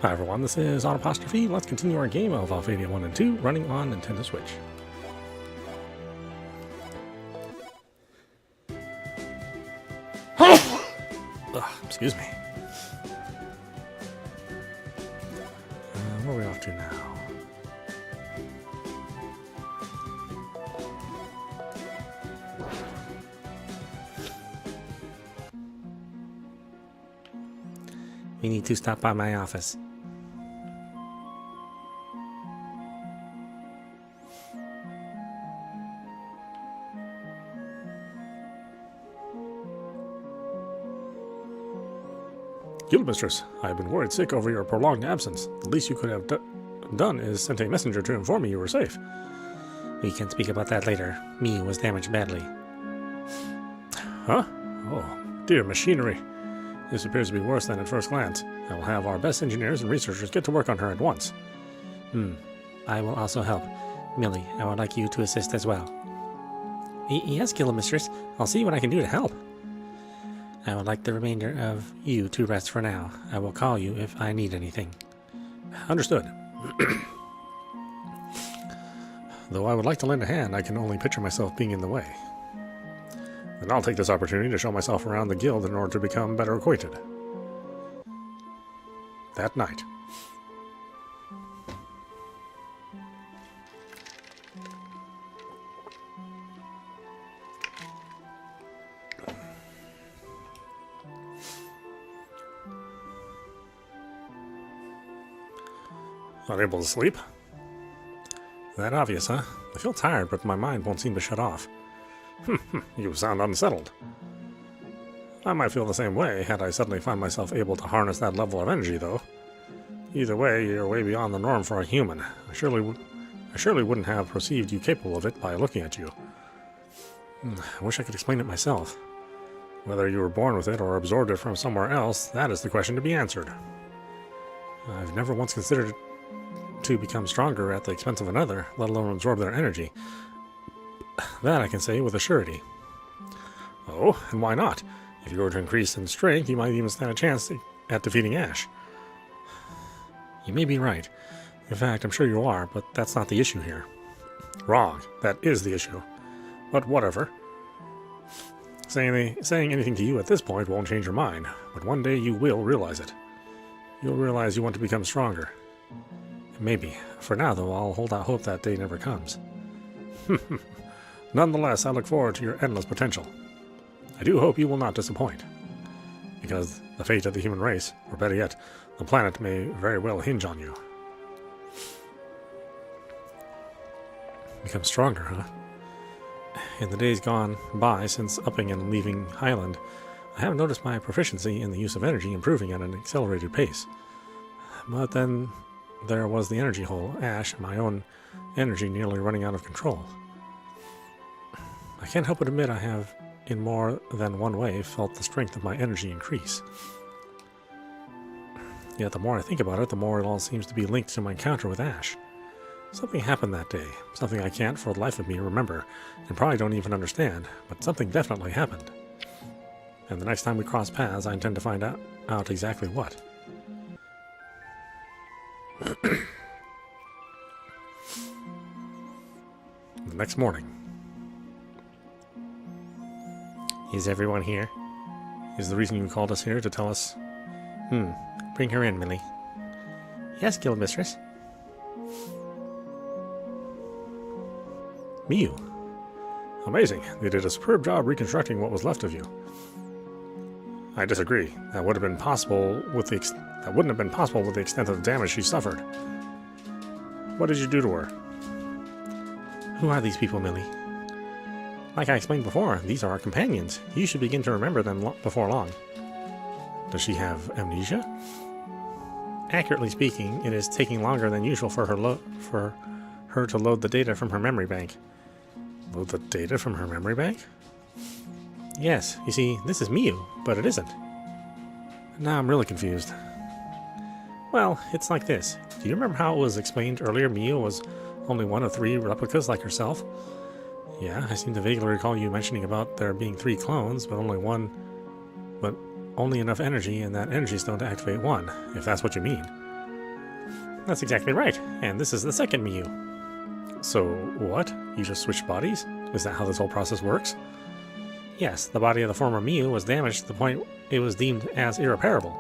Hi everyone, this is audap. Let's continue our game of Alphadia 1 and 2 running on Nintendo Switch. Excuse me. Where are we off to now? We need to stop by my office. Guild Mistress, I have been worried sick over your prolonged absence. The least you could have done is sent a messenger to inform me you were safe. We can speak about that later. Me was damaged badly. Huh? Oh, dear machinery. This appears to be worse than at first glance. I will have our best engineers and researchers get to work on her at once. I will also help. Millie, I would like you to assist as well. Yes, Guild Mistress. I'll see what I can do to help. I would like the remainder of you to rest for now. I will call you if I need anything. Understood. Though I would like to lend a hand, I can only picture myself being in the way. And I'll take this opportunity to show myself around the guild in order to become better acquainted. That night. Unable to sleep? That obvious, huh? I feel tired, but my mind won't seem to shut off. You sound unsettled. I might feel the same way had I suddenly find myself able to harness that level of energy, though. Either way, you're way beyond the norm for a human. I surely wouldn't have perceived you capable of it by looking at you. I wish I could explain it myself. Whether you were born with it or absorbed it from somewhere else, that is the question to be answered. I've never once considered it to become stronger at the expense of another, let alone absorb their energy. That I can say with a surety. Oh, and why not? If you were to increase in strength, you might even stand a chance at defeating Ash. You may be right. In fact, I'm sure you are, but that's not the issue here. Wrong. That is the issue. But whatever. Saying anything to you at this point won't change your mind, but one day you will realize it. You'll realize you want to become stronger. Maybe. For now, though, I'll hold out hope that day never comes. Nonetheless, I look forward to your endless potential. I do hope you will not disappoint. Because the fate of the human race, or better yet, the planet may very well hinge on you. Become stronger, huh? In the days gone by since upping and leaving Highland, I have noticed my proficiency in the use of energy improving at an accelerated pace. But then there was the energy hole, Ash, and my own energy nearly running out of control. I can't help but admit I have, in more than one way, felt the strength of my energy increase. Yet the more I think about it, the more it all seems to be linked to my encounter with Ash. Something happened that day, something I can't for the life of me remember, and probably don't even understand, but something definitely happened. And the next time we cross paths, I intend to find out exactly what. The next morning. Is everyone here? Is the reason you called us here to tell us? Bring her in, Millie. Yes, Guild Mistress. Miu. Amazing. They did a superb job reconstructing what was left of you. I disagree. That wouldn't have been possible with the extent of damage she suffered. What did you do to her? Who are these people, Millie? Like I explained before, these are our companions. You should begin to remember them before long. Does she have amnesia? Accurately speaking, it is taking longer than usual for her to load the data from her memory bank. Load the data from her memory bank? Yes, you see, this is Miu, but it isn't. Now I'm really confused. Well, it's like this. Do you remember how it was explained earlier Miu was only one of 3 replicas like herself? Yeah, I seem to vaguely recall you mentioning about there being 3 clones, but only enough energy in that energy stone to activate one, if that's what you mean. That's exactly right, and this is the second Miu. So, what? You just switched bodies? Is that how this whole process works? Yes, the body of the former Miu was damaged to the point it was deemed as irreparable.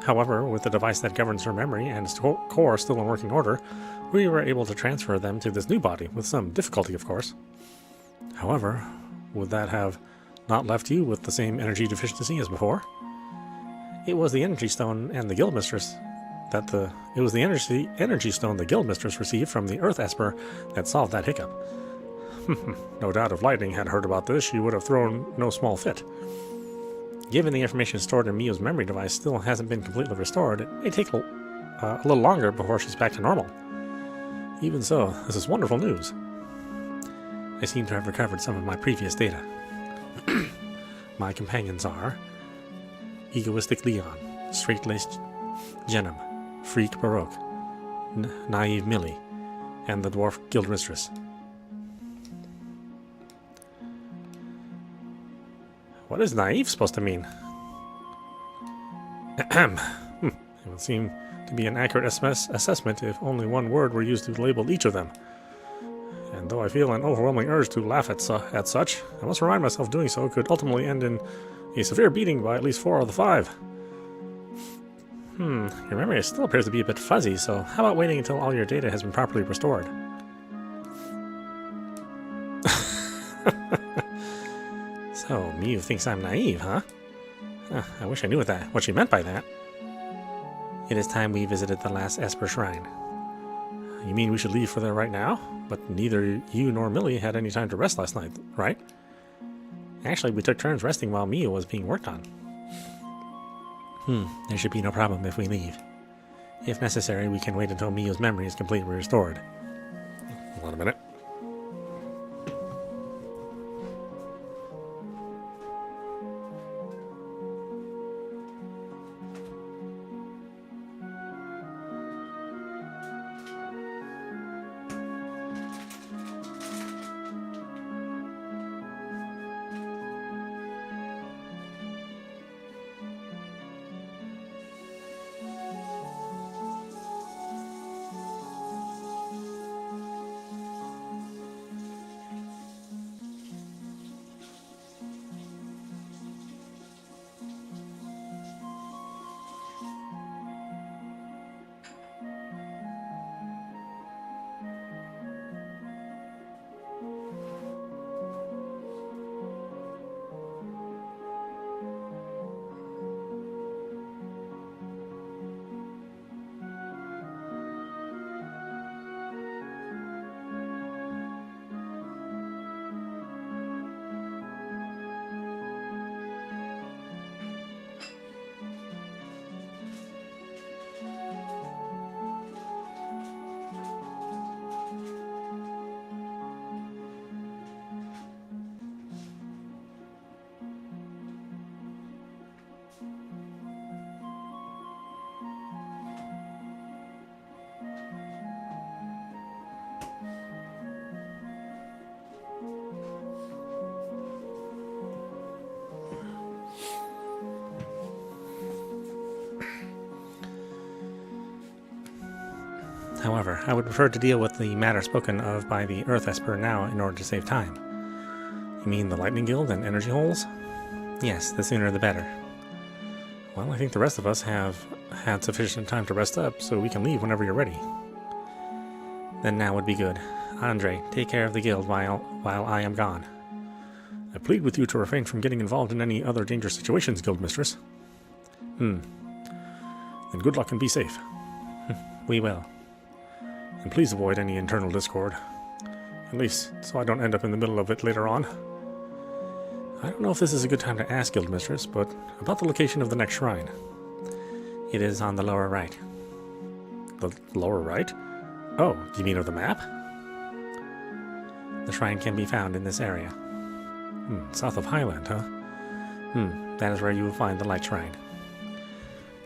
However, with the device that governs her memory and its core still in working order, we were able to transfer them to this new body, with some difficulty, of course. However, would that have not left you with the same energy deficiency as before? It was the energy stone and the guildmistress energy stone the guildmistress received from the Earth Esper that solved that hiccup. No doubt if Lightning had heard about this, she would have thrown no small fit. Given the information stored in Miu's memory device still hasn't been completely restored, it may take a little longer before she's back to normal. Even so, this is wonderful news. I seem to have recovered some of my previous data. My companions are Egoistic Leon, Straight-Laced Genom, Freak Baroque, Naive Millie, and the Dwarf Guildmistress. What is naive supposed to mean? It would seem to be an accurate assessment if only one word were used to label each of them. And though I feel an overwhelming urge to laugh at such, I must remind myself doing so could ultimately end in a severe beating by at least 4 of the 5. Your memory still appears to be a bit fuzzy, so how about waiting until all your data has been properly restored? So, Miu thinks I'm naive, huh? I wish I knew what she meant by that. It is time we visited the last Esper Shrine. You mean we should leave for there right now? But neither you nor Millie had any time to rest last night, right? Actually, we took turns resting while Miu was being worked on. There should be no problem if we leave. If necessary, we can wait until Miu's memory is completely restored. Hold on a minute. However, I would prefer to deal with the matter spoken of by the Earth Esper now in order to save time. You mean the Lightning Guild and energy holes? Yes, the sooner the better. Well, I think the rest of us have had sufficient time to rest up, so we can leave whenever you're ready. Then now would be good. Andre, take care of the guild while I am gone. I plead with you to refrain from getting involved in any other dangerous situations, Guildmistress. Then good luck and be safe. We will. And please avoid any internal discord. At least, so I don't end up in the middle of it later on. I don't know if this is a good time to ask, Guildmistress, but about the location of the next shrine. It is on the lower right. The lower right? Oh, do you mean of the map? The shrine can be found in this area. South of Highland, huh? That is where you will find the light shrine.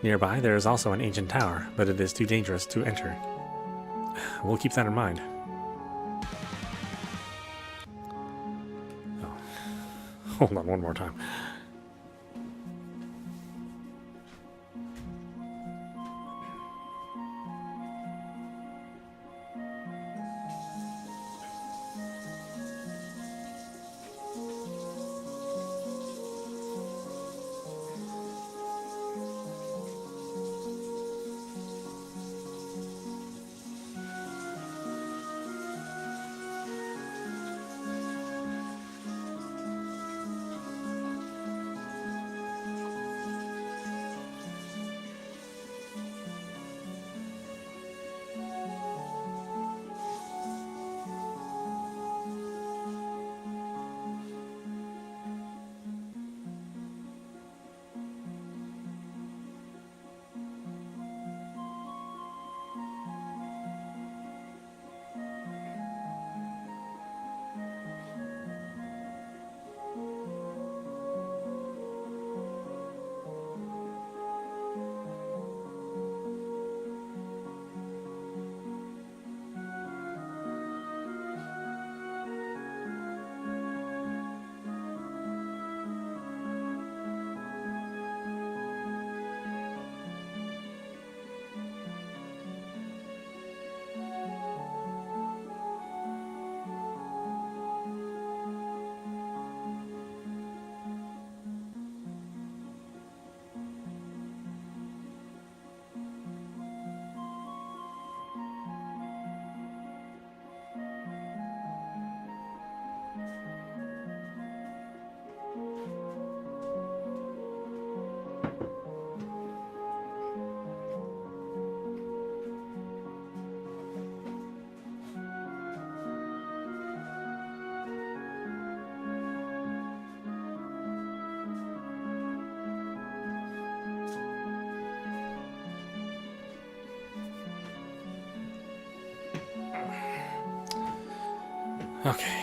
Nearby, there is also an ancient tower, but it is too dangerous to enter. We'll keep that in mind. Oh. Hold on one more time. Okay.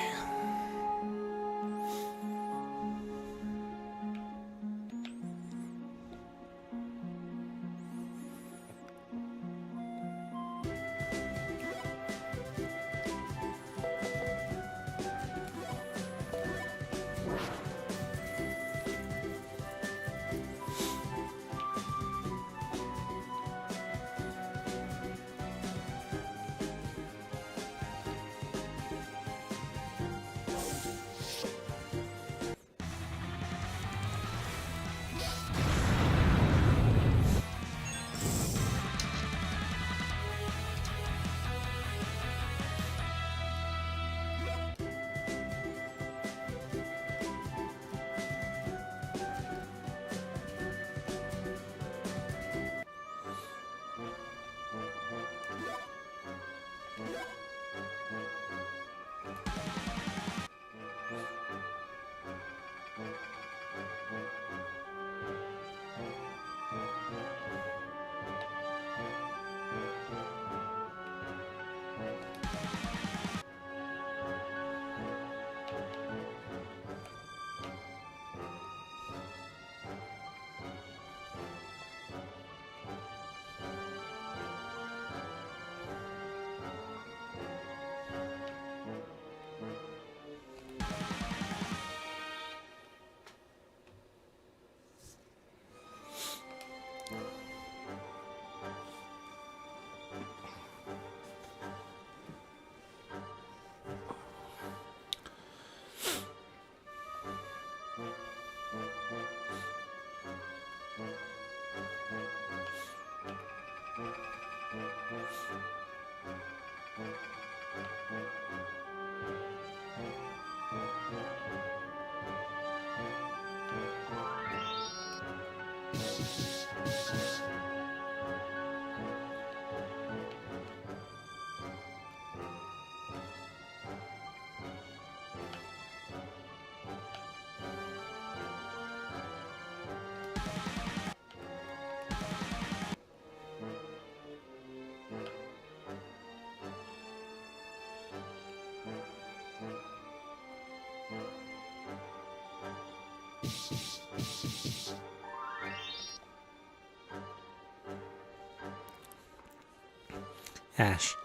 Ash.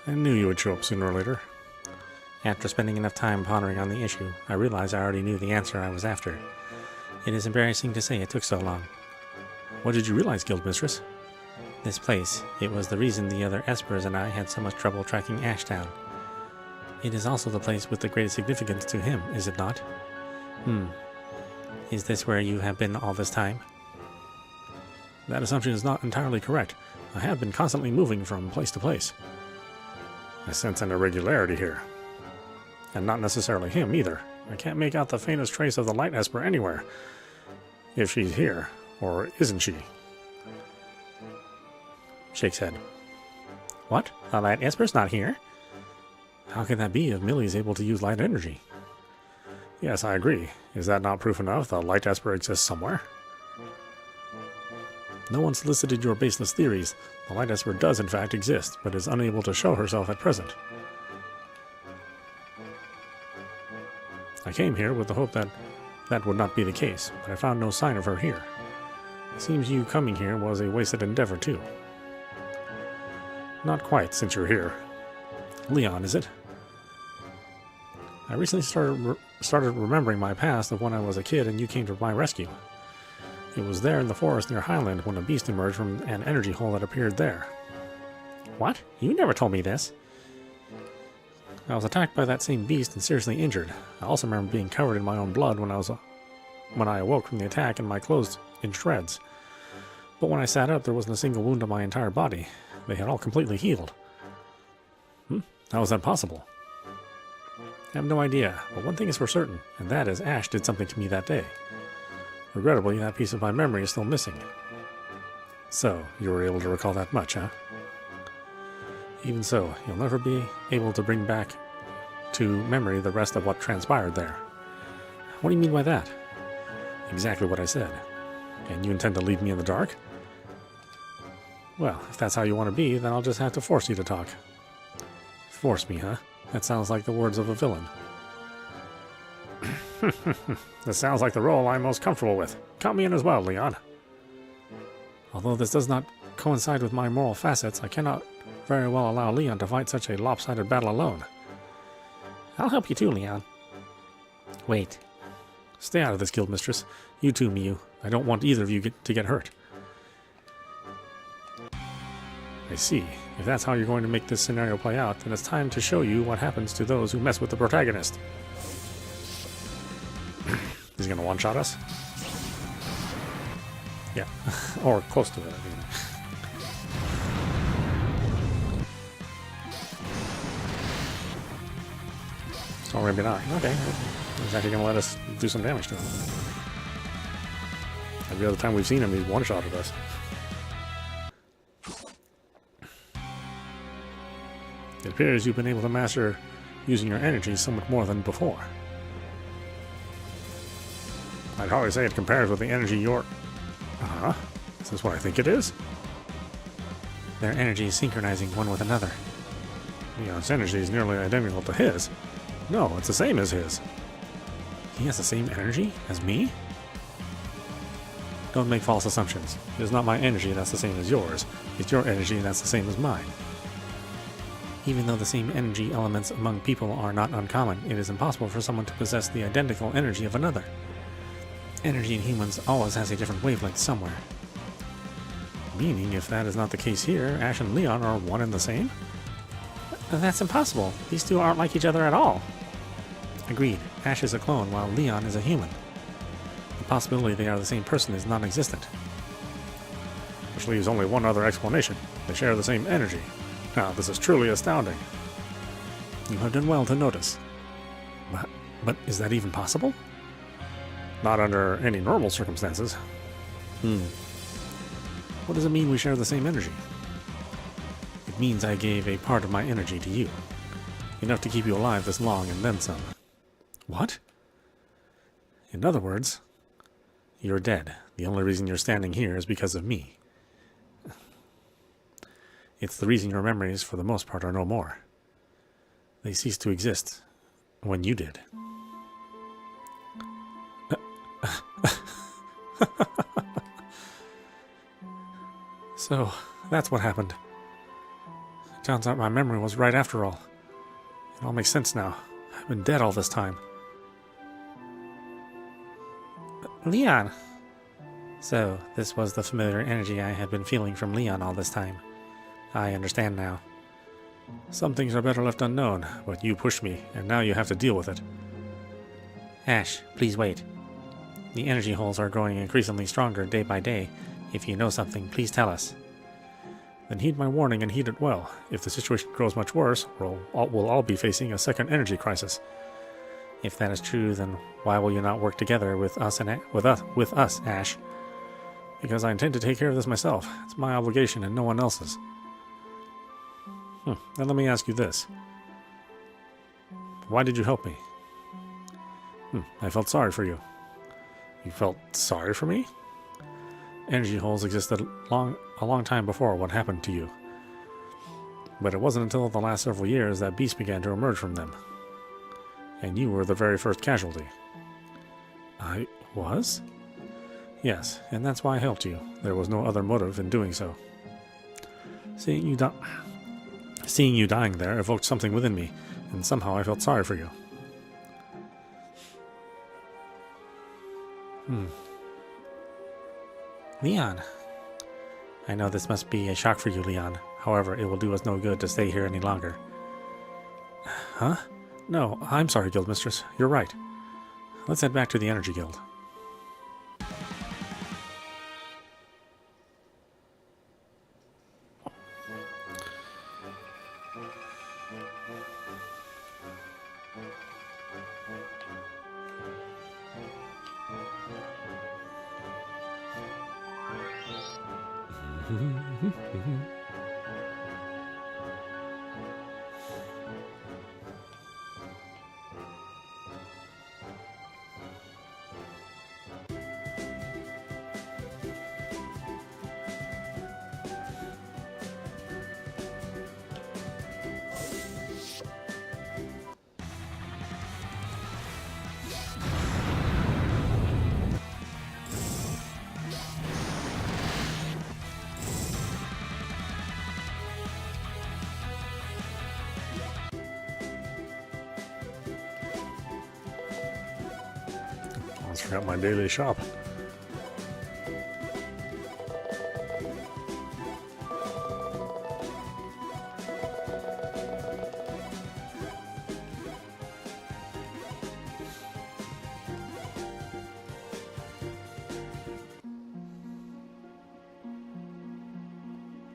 I knew you would show up sooner or later. After spending enough time pondering on the issue, I realized I already knew the answer I was after. It is embarrassing to say it took so long. What did you realize, Guildmistress? This place. It was the reason the other Espers and I had so much trouble tracking Ash down. It is also the place with the greatest significance to him, is it not? Is this where you have been all this time? That assumption is not entirely correct. I have been constantly moving from place to place. I sense an irregularity here. And not necessarily him, either. I can't make out the faintest trace of the Light Esper anywhere. If she's here, or isn't she? Shakes head. What? The Light Esper's not here? How can that be if Millie's able to use light energy? Yes, I agree. Is that not proof enough the Light Esper exists somewhere? No one solicited your baseless theories. The Light Esper does in fact exist, but is unable to show herself at present. I came here with the hope that that would not be the case, but I found no sign of her here. It seems you coming here was a wasted endeavor too. Not quite, since you're here. Leon, is it? I recently started remembering my past of when I was a kid and you came to my rescue. It was there in the forest near Highland when a beast emerged from an energy hole that appeared there. What? You never told me this. I was attacked by that same beast and seriously injured. I also remember being covered in my own blood when I awoke from the attack and my clothes in shreds. But when I sat up, there wasn't a single wound on my entire body. They had all completely healed. How is that possible? I have no idea, but one thing is for certain, and that is Ash did something to me that day. Regrettably, that piece of my memory is still missing. So, you were able to recall that much, huh? Even so, you'll never be able to bring back to memory the rest of what transpired there. What do you mean by that? Exactly what I said. And you intend to leave me in the dark? Well, if that's how you want to be, then I'll just have to force you to talk. Force me, huh? That sounds like the words of a villain. This sounds like the role I'm most comfortable with. Count me in as well, Leon. Although this does not coincide with my moral facets, I cannot very well allow Leon to fight such a lopsided battle alone. I'll help you too, Leon. Wait. Stay out of this, Guild Mistress. You too, Miyu. I don't want either of you to get hurt. I see. If that's how you're going to make this scenario play out, then it's time to show you what happens to those who mess with the protagonist. He's going to one-shot us? Yeah. Or close to it, I mean. So maybe not. Okay. He's actually going to let us do some damage to him. Every other time we've seen him, he's one-shotted us. It appears you've been able to master using your energy somewhat more than before. I'd hardly say it compares with the energy you're... Uh-huh. Is this what I think it is? Their energy is synchronizing one with another. Leon's energy is nearly identical to his. No, it's the same as his. He has the same energy as me? Don't make false assumptions. It is not my energy that's the same as yours. It's your energy that's the same as mine. Even though the same energy elements among people are not uncommon, it is impossible for someone to possess the identical energy of another. Energy in humans always has a different wavelength somewhere. Meaning, if that is not the case here, Ash and Leon are one and the same? That's impossible. These two aren't like each other at all. Agreed. Ash is a clone, while Leon is a human. The possibility they are the same person is non-existent. Which leaves only one other explanation. They share the same energy. Now, this is truly astounding. You have done well to notice. But is that even possible? Not under any normal circumstances. What does it mean we share the same energy? It means I gave a part of my energy to you. Enough to keep you alive this long and then some. What? In other words, you're dead. The only reason you're standing here is because of me. It's the reason your memories, for the most part, are no more. They ceased to exist when you did. So, that's what happened. Turns out my memory was right after all. It all makes sense now. I've been dead all this time. Leon! So, this was the familiar energy I had been feeling from Leon all this time. I understand now. Some things are better left unknown, but you pushed me, and now you have to deal with it. Ash, please wait. The energy holes are growing increasingly stronger day by day. If you know something, please tell us. Then heed my warning and heed it well. If the situation grows much worse, we'll all be facing a second energy crisis. If that is true, then why will you not work together with us, Ash? Because I intend to take care of this myself. It's my obligation and no one else's. Then let me ask you this. Why did you help me? I felt sorry for you. You felt sorry for me? Energy holes existed a long time before what happened to you. But it wasn't until the last several years that beasts began to emerge from them. And you were the very first casualty. I was? Yes, and that's why I helped you. There was no other motive in doing so. Seeing you dying there evoked something within me, and somehow I felt sorry for you. Leon. I know this must be a shock for you, Leon. However, it will do us no good to stay here any longer. Huh? No, I'm sorry, Guildmistress. You're right. Let's head back to the Energy Guild. Almost forgot my daily shop.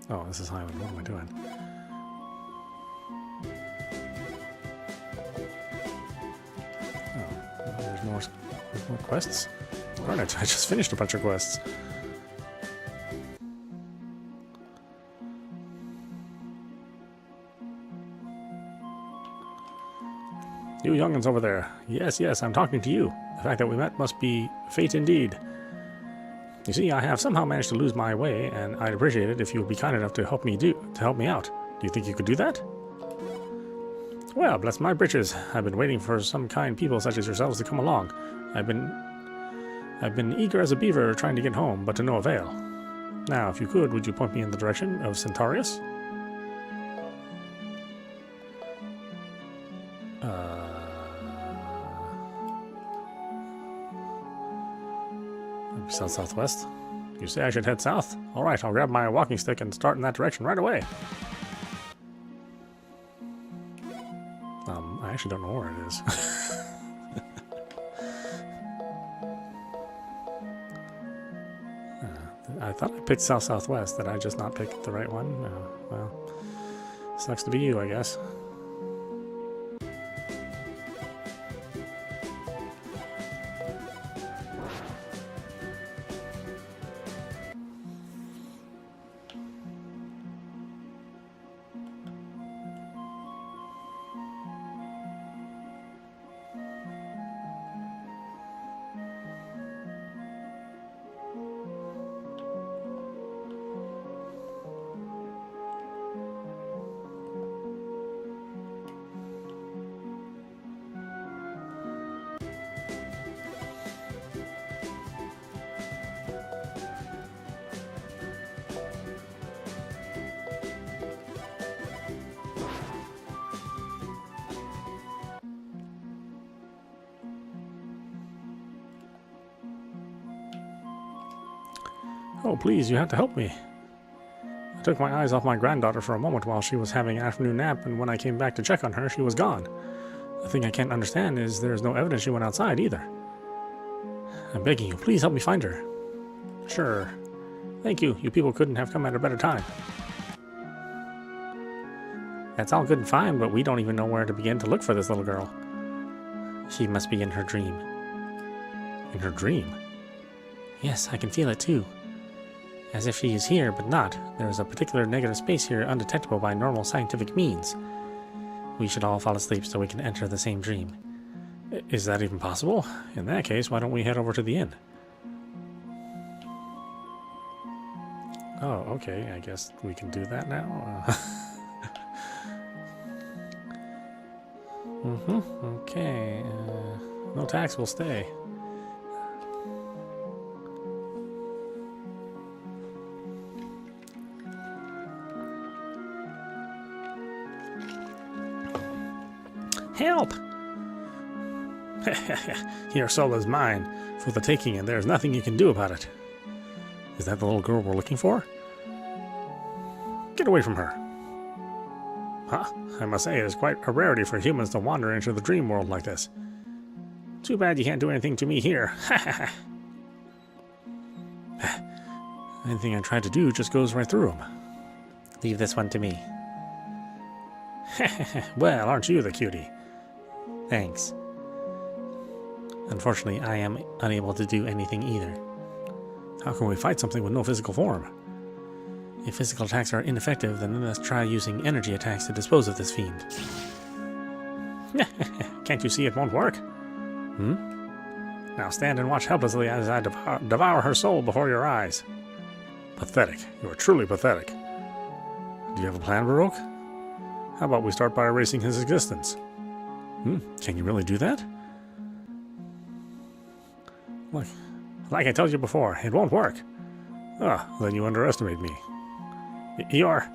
Oh, this is Highland. What am I doing? Oh, there's more quests. Darn it, I just finished a bunch of quests. You young'uns over there. Yes, yes, I'm talking to you. The fact that we met must be fate indeed. You see, I have somehow managed to lose my way, and I'd appreciate it if you would be kind enough to help me out. Do you think you could do that? Well, bless my britches. I've been waiting for some kind people such as yourselves to come along. I've been eager as a beaver trying to get home, but to no avail. Now, if you could, would you point me in the direction of Centaurus? South-southwest. You say I should head south? Alright, I'll grab my walking stick and start in that direction right away. I actually don't know where it is. I thought I picked south-southwest. Did I just not pick the right one? No. Well, sucks to be you, I guess. Oh, please, you have to help me. I took my eyes off my granddaughter for a moment while she was having an afternoon nap, and when I came back to check on her, she was gone. The thing I can't understand is there's no evidence she went outside either. I'm begging you, please help me find her. Sure. Thank you. You people couldn't have come at a better time. That's all good and fine, but we don't even know where to begin to look for this little girl. She must be in her dream. In her dream? Yes, I can feel it too. As if she is here, but not. There is a particular negative space here undetectable by normal scientific means. We should all fall asleep so we can enter the same dream. Is that even possible? In that case, why don't we head over to the inn? Oh, okay. I guess we can do that now. Okay. No tax will stay. Help! Your soul is mine, for the taking, and there's nothing you can do about it. Is that the little girl we're looking for? Get away from her. Huh? I must say, it is quite a rarity for humans to wander into the dream world like this. Too bad you can't do anything to me here. Anything I try to do just goes right through them. Leave this one to me. Well, aren't you the cutie? Thanks. Unfortunately, I am unable to do anything either. How can we fight something with no physical form? If physical attacks are ineffective, then let us try using energy attacks to dispose of this fiend. Can't you see it won't work? Now stand and watch helplessly as I devour her soul before your eyes. Pathetic. You are truly pathetic. Do you have a plan, Baroque? How about we start by erasing his existence? Can you really do that? Look, like I told you before, it won't work. Then you underestimate me. You're...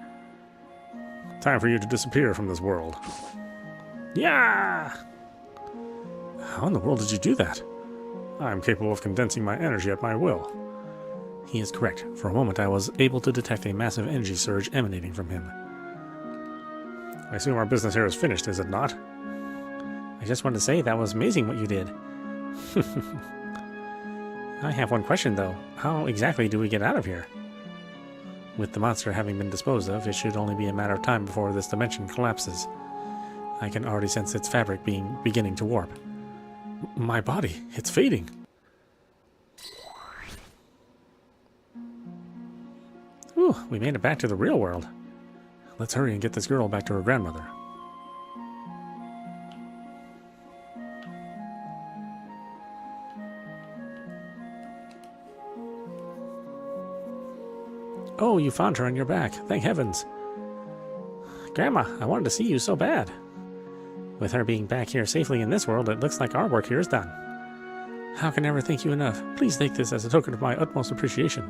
Time for you to disappear from this world. Yeah! How in the world did you do that? I am capable of condensing my energy at my will. He is correct. For a moment, I was able to detect a massive energy surge emanating from him. I assume our business here is finished, is it not? I just wanted to say that was amazing what you did. I have one question, though. How exactly do we get out of here? With the monster having been disposed of, it should only be a matter of time before this dimension collapses. I can already sense its fabric beginning to warp. My body, it's fading. Ooh, we made it back to the real world. Let's hurry and get this girl back to her grandmother. Oh, you found her on your back. Thank heavens. Grandma, I wanted to see you so bad. With her being back here safely in this world, it looks like our work here is done. How can I ever thank you enough? Please take this as a token of my utmost appreciation.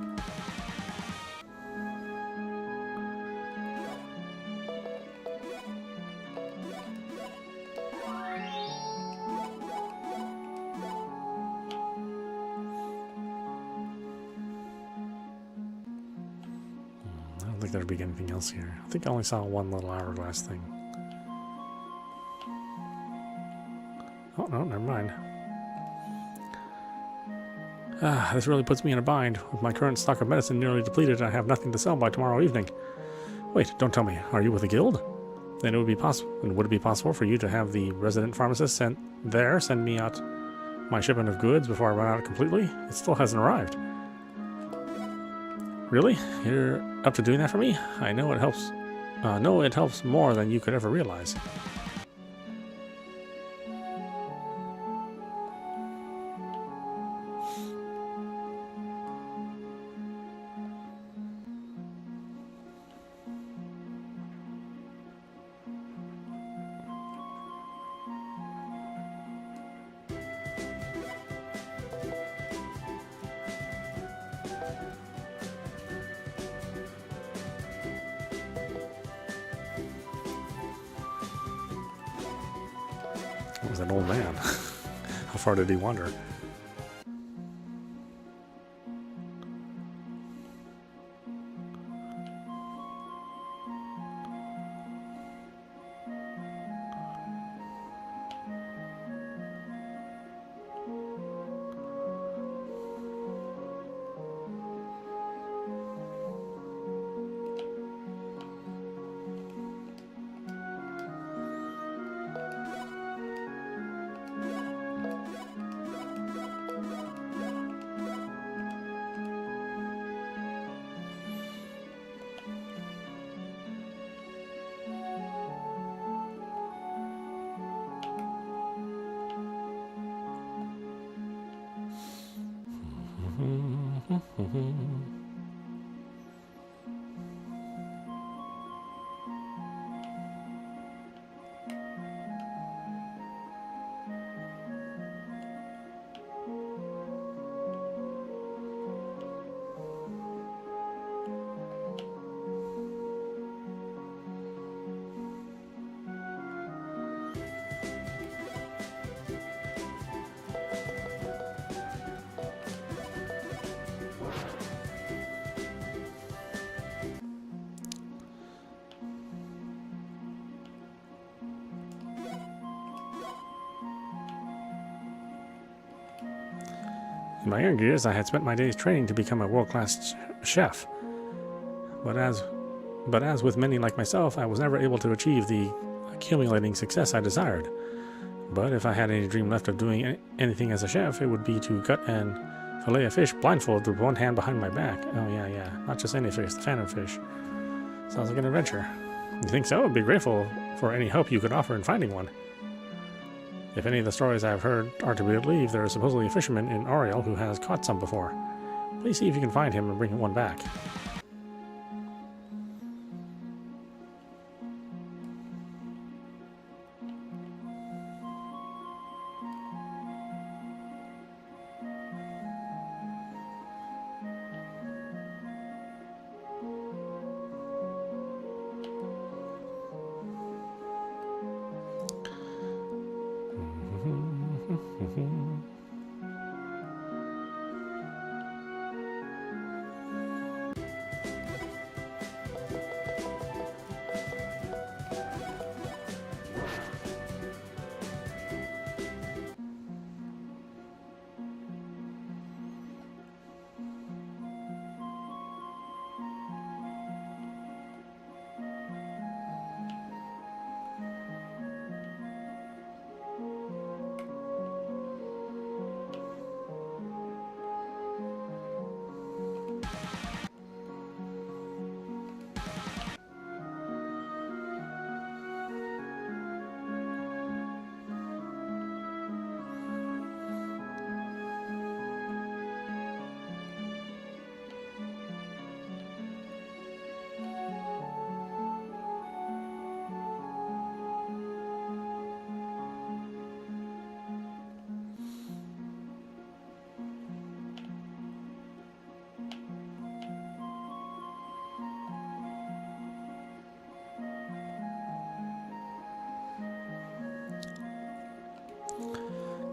I don't think there'd be anything else here. I think I only saw one little hourglass thing. Oh, no, never mind. This really puts me in a bind. With my current stock of medicine nearly depleted, I have nothing to sell by tomorrow evening. Wait, don't tell me. Are you with the guild? Then it would be possible. And would it be possible for you to have the resident pharmacist send me out my shipment of goods before I run out completely? It still hasn't arrived. Really? You're up to doing that for me? I know it helps. No, it helps more than you could ever realize. What was that old man? How far did he wander? In my younger years, I had spent my days training to become a world-class chef. But as with many like myself, I was never able to achieve the accumulating success I desired. But if I had any dream left of doing anything as a chef, it would be to gut and fillet a fish blindfolded with one hand behind my back. Oh yeah, not just any fish, the phantom fish. Sounds like an adventure. You think so? I'd be grateful for any help you could offer in finding one. If any of the stories I have heard are to be believed, there is supposedly a fisherman in Ariel who has caught some before. Please see if you can find him and bring one back.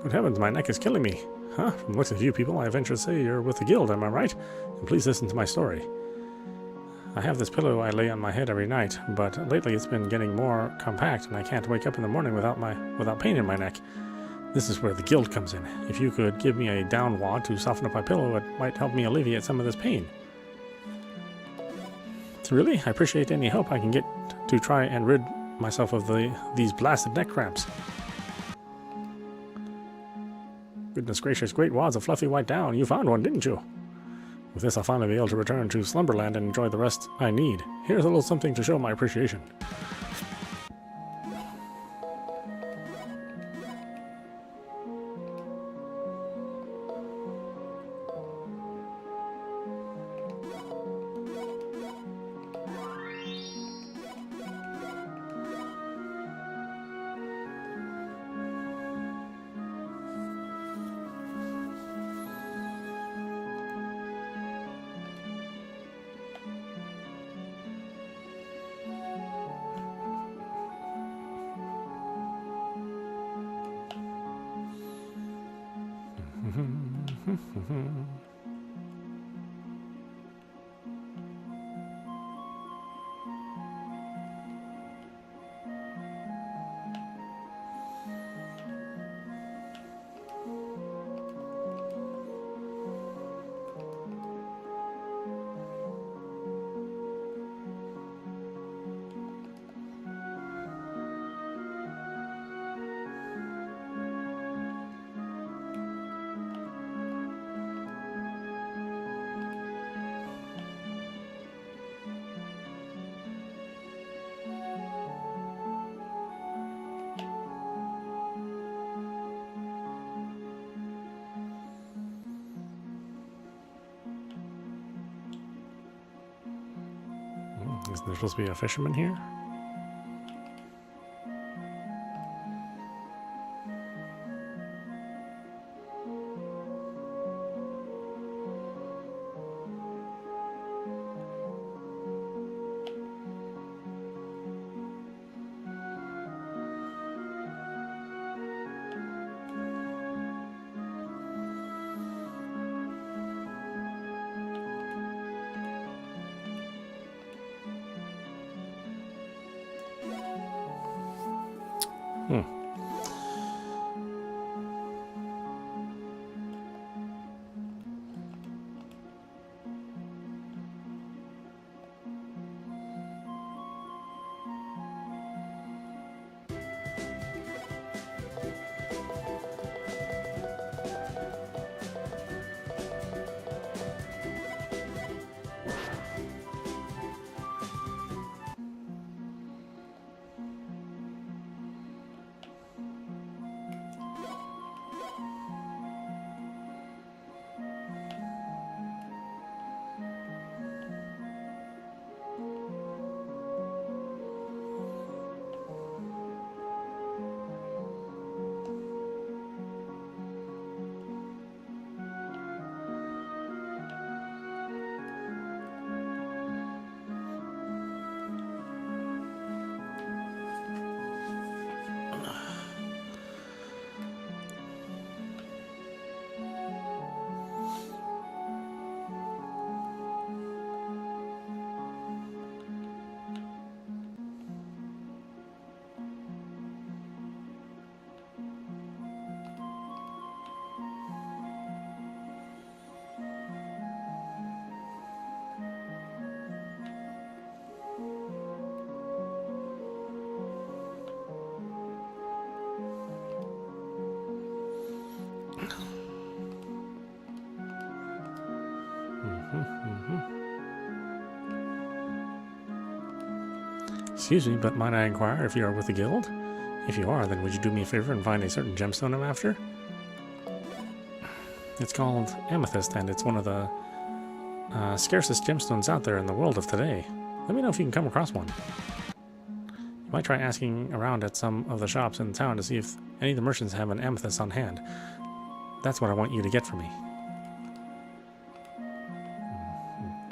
Good heavens, my neck is killing me. Huh? From the looks of you people, I venture to say you're with the guild, am I right? And please listen to my story. I have this pillow I lay on my head every night, but lately it's been getting more compact and I can't wake up in the morning without pain in my neck. This is where the guild comes in. If you could give me a down wad to soften up my pillow, it might help me alleviate some of this pain. Really? I appreciate any help I can get to try and rid myself of these blasted neck cramps. Goodness gracious, great wads of fluffy white down. You found one, didn't you? With this, I'll finally be able to return to Slumberland and enjoy the rest I need. Here's a little something to show my appreciation. Isn't there supposed to be a fisherman here? Excuse me, but might I inquire if you are with the guild? If you are, then would you do me a favor and find a certain gemstone I'm after? It's called amethyst, and it's one of the scarcest gemstones out there in the world of today. Let me know if you can come across one. You might try asking around at some of the shops in town to see if any of the merchants have an amethyst on hand. That's what I want you to get for me.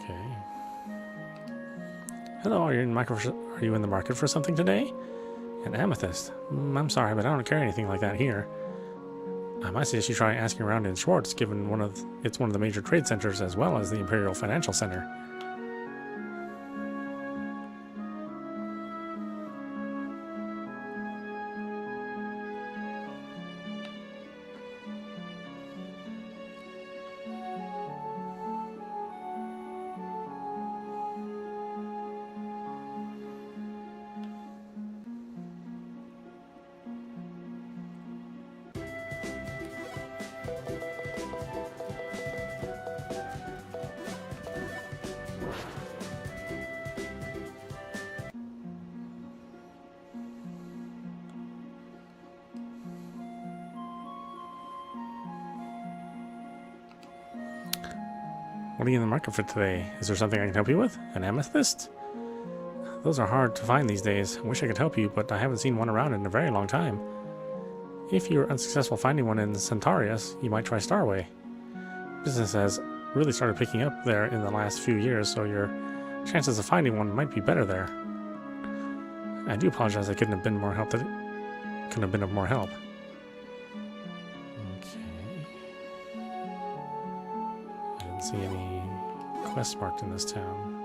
Okay. Hello, are you in the market for something today? An amethyst? I'm sorry, but I don't carry anything like that here. I might suggest you try asking around in Schwartz, given it's one of the major trade centers as well as the Imperial Financial Center. What are you in the market for today? Is there something I can help you with? An amethyst? Those are hard to find these days. I wish I could help you, but I haven't seen one around in a very long time. If you're unsuccessful finding one in Centaurus, you might try Starway. Business has really started picking up there in the last few years, so your chances of finding one might be better there. I do apologize I couldn't have been more help. Couldn't have been of more help. See any quests marked in this town.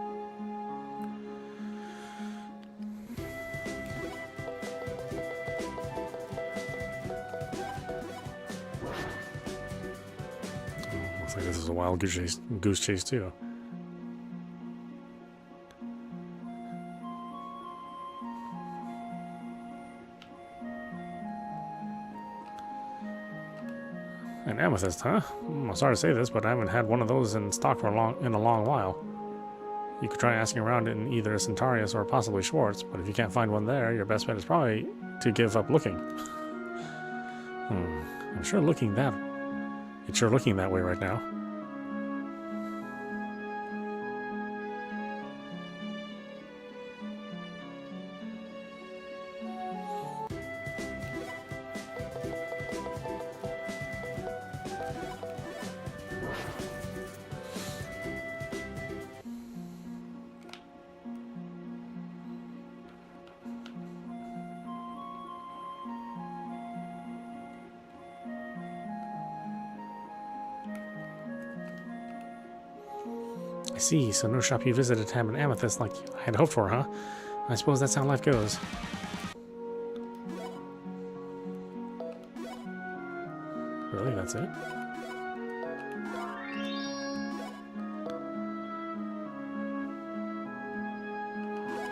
Oh, looks like this is a wild goose chase too. An amethyst, huh? I'm sorry to say this, but I haven't had one of those in stock for in a long while. You could try asking around in either Centaurus or possibly Schwartz, but if you can't find one there, your best bet is probably to give up looking. I'm sure it's sure looking that way right now. I see, so no shop you visited had an amethyst like I had hoped for, huh? I suppose that's how life goes. Really, that's it?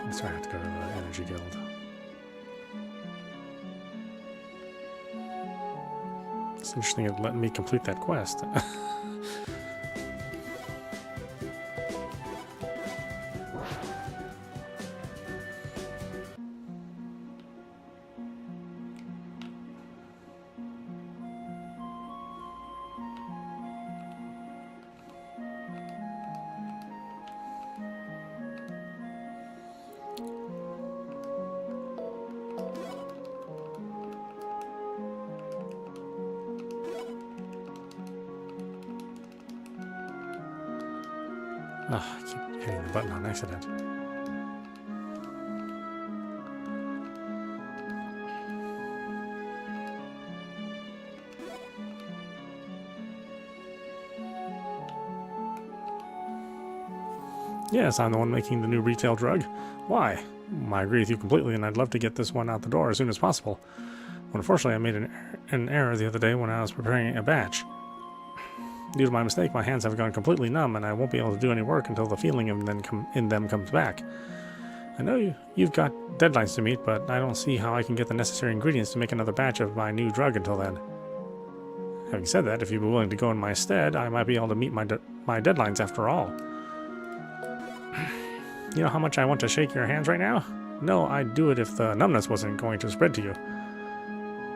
I'm sorry, I have to go to the Energy Guild. It's interesting it letting me complete that quest. I keep hitting the button on accident. Yes, I'm the one making the new retail drug. Why? I agree with you completely, and I'd love to get this one out the door as soon as possible. But unfortunately, I made an error the other day when I was preparing a batch. Due to my mistake, my hands have gone completely numb, and I won't be able to do any work until the feeling in them comes back. I know you've got deadlines to meet, but I don't see how I can get the necessary ingredients to make another batch of my new drug until then. Having said that, if you'd be willing to go in my stead, I might be able to meet my deadlines after all. You know how much I want to shake your hands right now? No, I'd do it if the numbness wasn't going to spread to you.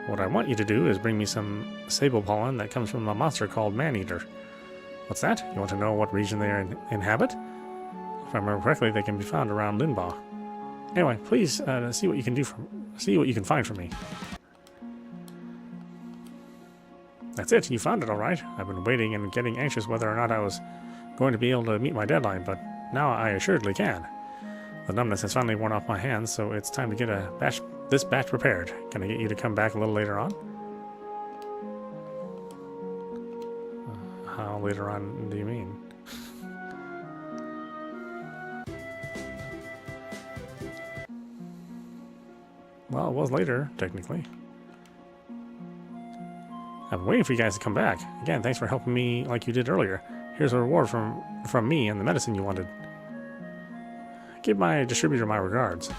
What I want you to do is bring me some sable pollen that comes from a monster called Man-Eater. What's that? You want to know what region they inhabit? If I remember correctly, they can be found around Linbaugh. Anyway, please see what you can find for me. That's it. You found it, all right. I've been waiting and getting anxious whether or not I was going to be able to meet my deadline, but now I assuredly can. The numbness has finally worn off my hands, so it's time to get this batch prepared. Can I get you to come back a little later on? How later on do you mean? Well, it was later, technically. I've been waiting for you guys to come back. Again, thanks for helping me like you did earlier. Here's a reward from me and the medicine you wanted. Give my distributor my regards.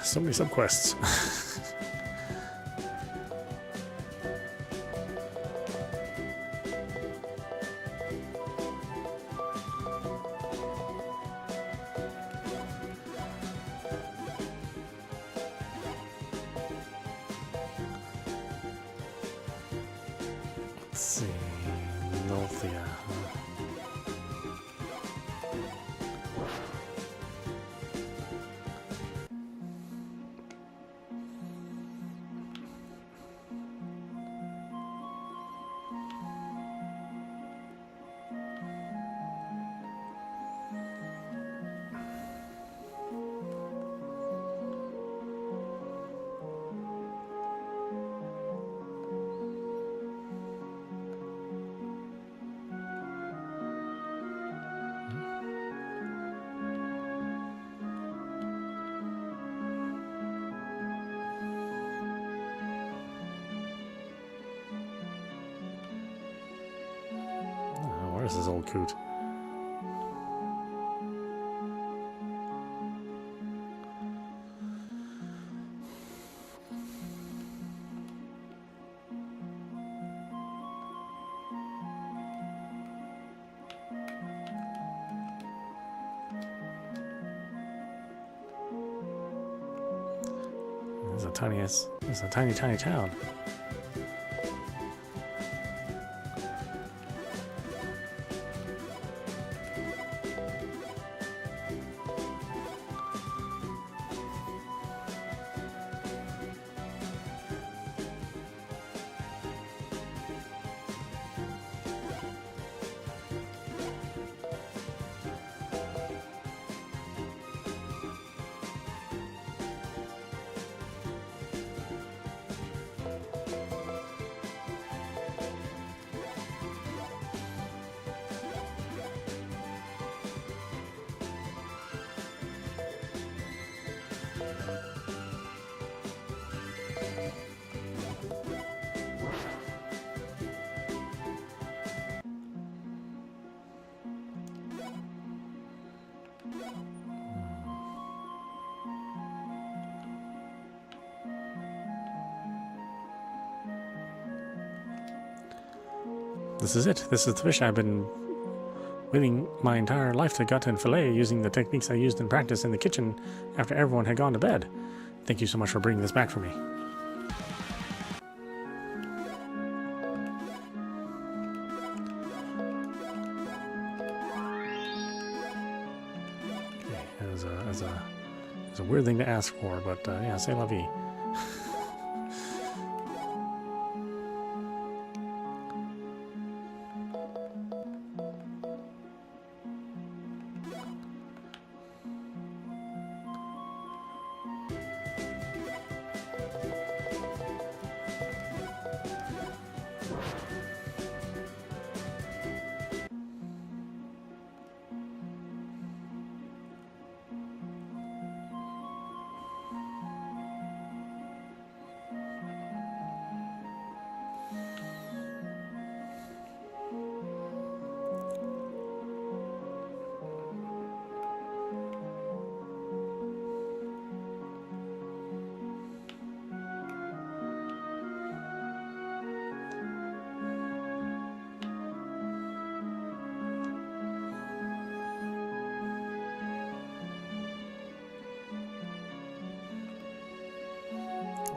So many subquests. Let's see. Nolthea. Where's this old coot? It's a tiny town. This is it. This is the fish I've been waiting my entire life to gut and fillet using the techniques I used in practice in the kitchen after everyone had gone to bed. Thank you so much for bringing this back for me. Okay, it was a weird thing to ask for, but yeah, c'est la vie.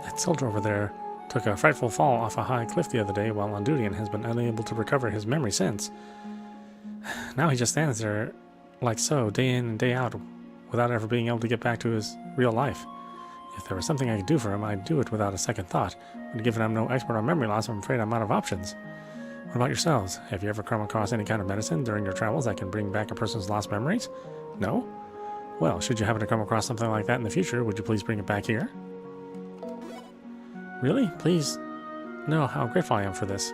That soldier over there took a frightful fall off a high cliff the other day while on duty and has been unable to recover his memory since. Now he just stands there like so, day in and day out, without ever being able to get back to his real life. If there was something I could do for him, I'd do it without a second thought. But given I'm no expert on memory loss, I'm afraid I'm out of options. What about yourselves? Have you ever come across any kind of medicine during your travels that can bring back a person's lost memories? No? Well, should you happen to come across something like that in the future, would you please bring it back here? Really? Please know how grateful I am for this.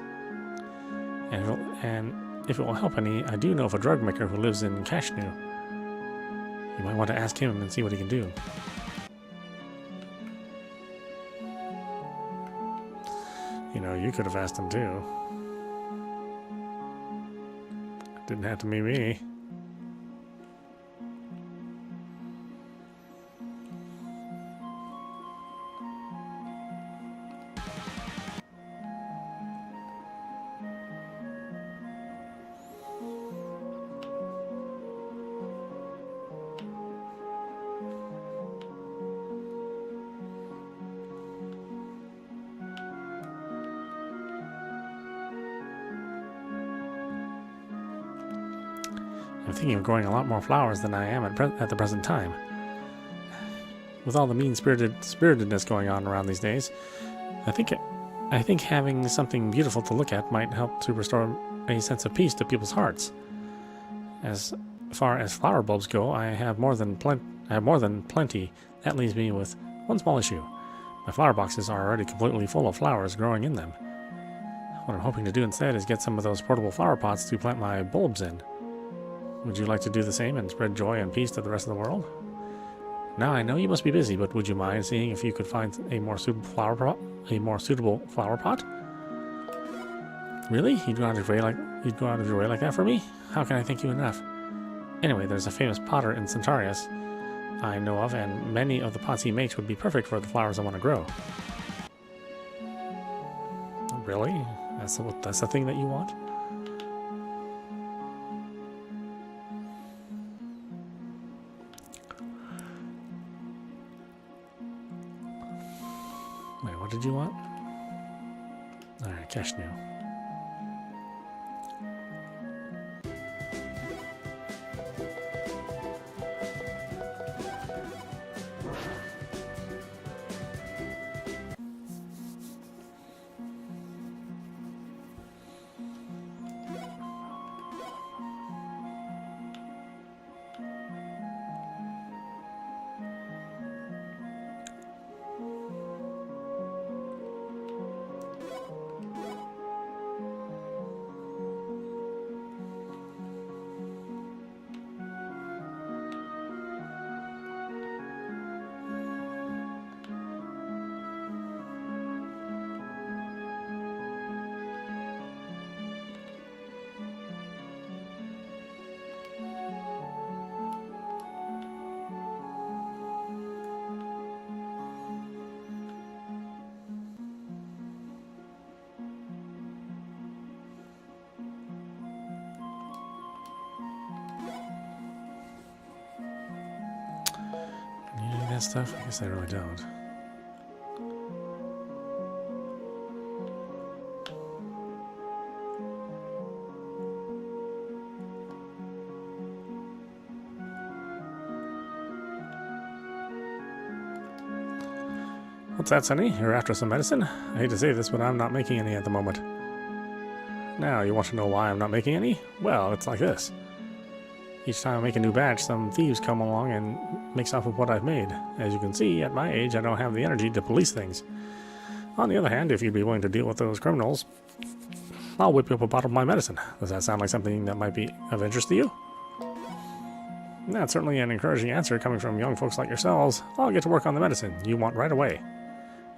And if it will help any, I do know of a drug maker who lives in Kashnu. You might want to ask him and see what he can do. You know, you could have asked him too. It didn't have to be me. I'm thinking of growing a lot more flowers than I am at the present time. With all the mean-spiritedness going on around these days, I think having something beautiful to look at might help to restore a sense of peace to people's hearts. As far as flower bulbs go, I have more than plenty. That leaves me with one small issue. My flower boxes are already completely full of flowers growing in them. What I'm hoping to do instead is get some of those portable flower pots to plant my bulbs in. Would you like to do the same and spread joy and peace to the rest of the world? Now I know you must be busy, but would you mind seeing if you could find a more suitable flower pot? Really? You'd go out of your way like that for me? How can I thank you enough? Anyway, there's a famous potter in Centaurus I know of, and many of the pots he makes would be perfect for the flowers I want to grow. Really? That's the thing that you want? Wait, what did you want? Alright, Kashnu. Stuff? I guess I really don't. What's that, Sonny? You're after some medicine? I hate to say this, but I'm not making any at the moment. Now, you want to know why I'm not making any? Well, it's like this. Each time I make a new batch, some thieves come along and mix off of what I've made. As you can see, at my age, I don't have the energy to police things. On the other hand, if you'd be willing to deal with those criminals, I'll whip you up a bottle of my medicine. Does that sound like something that might be of interest to you? That's certainly an encouraging answer coming from young folks like yourselves. I'll get to work on the medicine you want right away.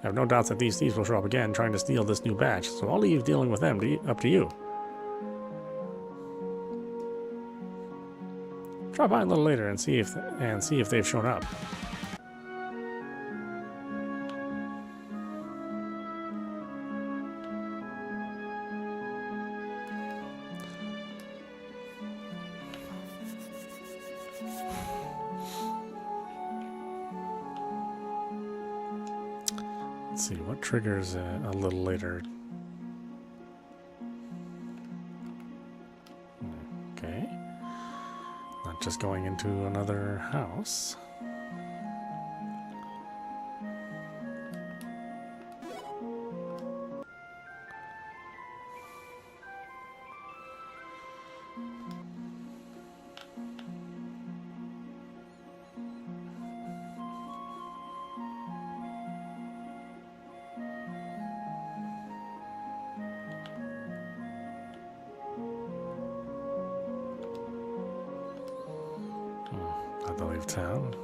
I have no doubts that these thieves will show up again trying to steal this new batch, so I'll leave dealing with them up to you. Drop by a little later and see if they've shown up. Let's see what triggers a little later. Okay. Not just going into another house. to leave town.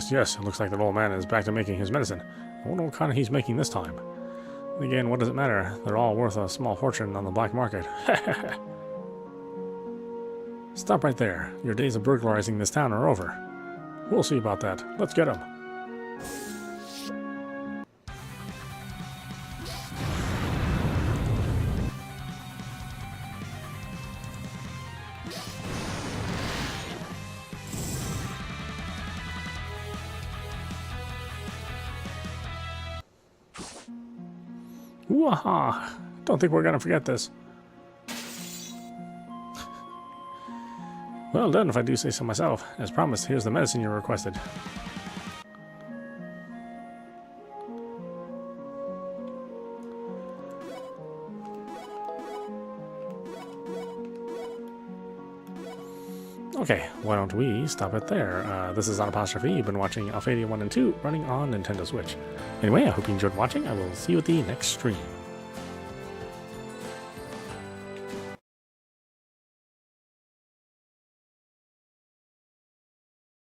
Yes, it looks like the old man is back to making his medicine. I wonder what kind he's making this time. Again, what does it matter? They're all worth a small fortune on the black market. Stop right there. Your days of burglarizing this town are over. We'll see about that. Let's get him. Waha! Don't think we're gonna forget this. Well done, if I do say so myself. As promised, here's the medicine you requested. Okay, why don't we stop it there? This is audap. You've been watching Alphadia 1 and 2 running on Nintendo Switch. Anyway, I hope you enjoyed watching. I will see you at the next stream.